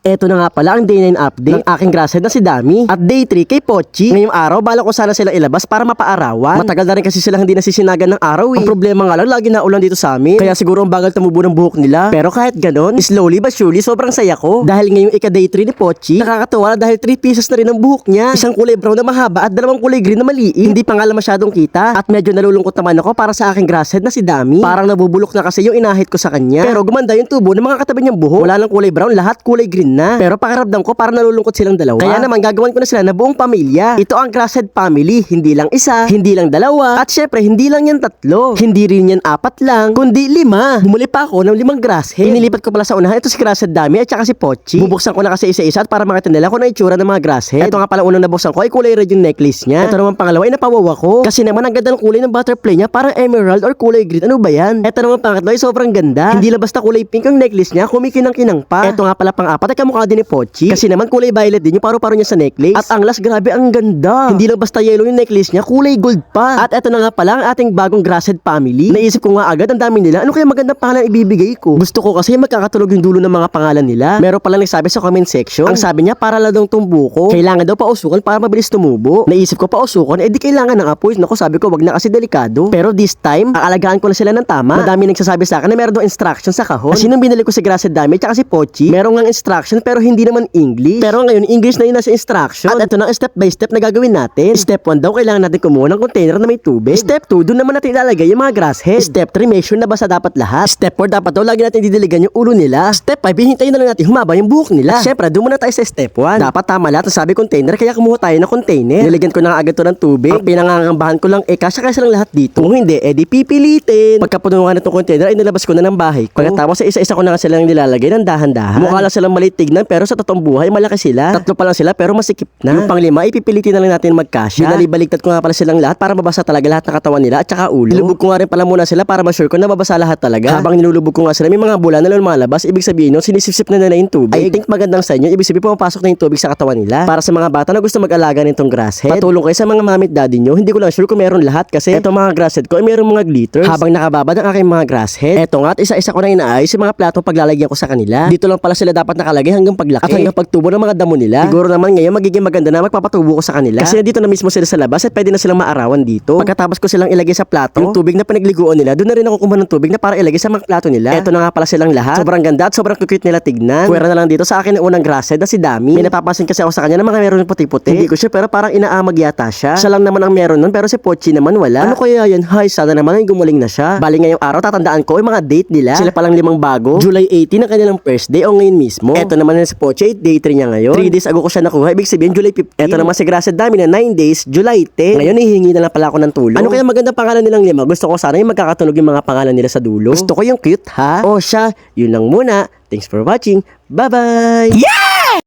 Eto na nga pala ang day 9 update ng aking grasshead na si Dami. At day 3 kay Pochi. Ngayong araw, bala ko sana sila ilabas para mapaarawan. Matagal na rin kasi sila hindi nasisinagan ng araw eh. Ang problema nga lang, lagi na ulan dito sa amin. Kaya siguro ang bagal tumubo ng buhok nila. Pero kahit ganon, slowly but surely, sobrang saya ko. Dahil ngayong ika-day 3 ni Pochi, nakakatuwa dahil 3 pieces na rin ang buhok niya. Isang kulay brown na mahaba at dalawang kulay green na maliit. Hindi pa nga lang masyadong kita. At medyo nalulungkot naman ako para sa aking grasshead na si Dami. Parang nabubulok na kasi yung inahit ko sa kanya. Pero gumanda yung tubo ng mga katabi niyang buhok. Wala lang kulay brown, lahat kulay green na. Pero pakiramdam ko parang nalulungkot silang dalawa. Kaya naman gagawin ko na sila na buong pamilya. Ito ang grasshead family. Hindi lang isa, hindi lang dalawa. At syempre, hindi lang yan 3. Hindi rin yan 4 lang, kundi 5. Bumuli pa ako ng 5 grasshead. Inilipat ko pala sa unahan. Ito si grasshead Dami at saka si Pochi. Bubuksan ko na kasi isa-isa at para makita nila kung ano itsura ng mga grasshead. Ito nga pala unang nabuksan ko ay kulay red yung necklace niya. Ito naman pangalawa ay napawawa ko. Kasi naman ang ganda ng kulay ng butterfly niya, parang emerald or kulay green. Ano ba yan? Ito naman pangatlo ay sobrang ganda. Hindi lang basta kulay pink ang necklace niya, kumikinang-kinang pa. Ito nga pala pang-apat ay kamukha din ni Pochi. Kasi naman kulay violet din yung paro-paro niya sa necklace. At ang last, grabe ang ganda. Hindi lang basta yellow yung necklace niya, kulay gold pa. At ito na nga pala ang ating bagong grasshead family. Naisip ko nga agad, ang dami nila. Ano kaya magandang pangalan ibibigay ko? Gusto ko kasi magkakatulog yung dulo ng mga pangalan nila. Meron pala nagsabi sa comment section. Ang sabi niya, para lang daw tumbuko. Kailangan daw pausukan para mabilis tumubo. Naisip ko pausukan, di kailangan ng apoy. Naku, sabi ko, wag na kasi delikado. Pero this time, aalagaan ko na sila ng tama. Madami nagsasabi sa akin na meron daw instruction sa kahon. Kasi nung binili ko si grasshead Dami at si Pochi, meron ngang instruction pero hindi naman English. Pero ngayon, English na yun nasa instruction. At ito na step by step na gagawin natin. Step 1 daw, kailangan natin kumuha ng container na may tubig. Step 2, doon naman natin ilalagay yung mga grasshead. Step 3, make sure na basa dapat lahat. Step 4, dapat daw lagi natin didiligan yung ulo nila. Step 5, hihintayin na lang natin humaba yung buhok nila. At syempre, doon muna tayo sa step 1. Dapat tama lahat ang sabi container, kaya kumuha tayo ng container. Niligyan ko na agad to ng tubig. Ang pinangangambahan ko lang, kasya lang lahat dito. Kung hindi, di pipilitin. Pagkapuno nga nitong container, ay nilabas ko na ng bahay ko. Pagkatapos, isa-isa ko na nga silang nilalagay ng dahan-dahan. Mukha lang silang maliit tignan, pero sa totoong buhay, malaki sila. 3 pa lang sila, pero masikip na. Yung pang-5, ipipilitin na lang natin magkasya. Binalibaligtad ko nga pala silang lahat para mabasa talaga lahat ng katawan nila at saka ulo. Nilubog ko nga rin pala muna sila para ma-sure ko na mabasa lahat talaga. Habang nilulubog ko nga sila, may mga bula na lumalabas. Ibig sabihin nun, sinisipsip na nila yung tubig. I think magandang sa inyo. Ibig sabihin, pumapasok na yung tubig sa katawan nila. Para sa mga bata na gusto mag-alaga nitong grasshead, patulong kayo sa mga mamit daddy nyo. Hindi ko lang sure kung meron lahat kasi itong mga grasshead ko ay meron mga glitters. Habang nakababad ang aking mga grasshead, eto nga at isa-isa ko na inaayos yung mga plato paglalagyan ko sa kanila. Dito lang pala sila dapat nakalagay hanggang paglaki at hanggang pagtubo ng mga damo nila. Siguro naman ngayon magiging maganda na magpapatubo ko sa kanila. Kasi dito na mismo sila sa labas at pwede na silang maarawan dito. Pagkatapos ko silang ilagay sa plato, yung tubig na pinagliguan nila, doon na rin ako kumuha ng tubig na para ilagay sa mga plato nila. Eto na nga pala silang lahat. Sobrang ganda at sobrang cute nila tignan. Kuwera na lang dito sa akin ng unang grasshead na si Dami. May napapansin kasi ako sa kanya na mga meron ng puti-puti. Hindi ko siya pero parang inaamag yata siya. Siya lang naman ang meron nun pero si Pochi naman wala. Ano kaya yan? Hay, sana naman ay gumaling na siya. Bali ngayong araw tatandaan ko yung mga date nila. Sila palang 5 bago. July 18 ang kanilang first day o ngayon mismo. Eto naman si Pochi, day 3 niya ngayon. 3 days ago ko siya nakuha. Ibig sabihin July 15. Eto naman si grasshead Dami na 9 days, July 10. Ngayon hihingi na lang pala ako ng tulong. Ano kaya magandang pangalan nilang 5? Gusto ko sana yung magkakatunog yung mga pangalan nila sa dulo. Gusto ko yung cute ha. O siya, yun lang muna. Thanks for watching. Bye-bye! Yeah!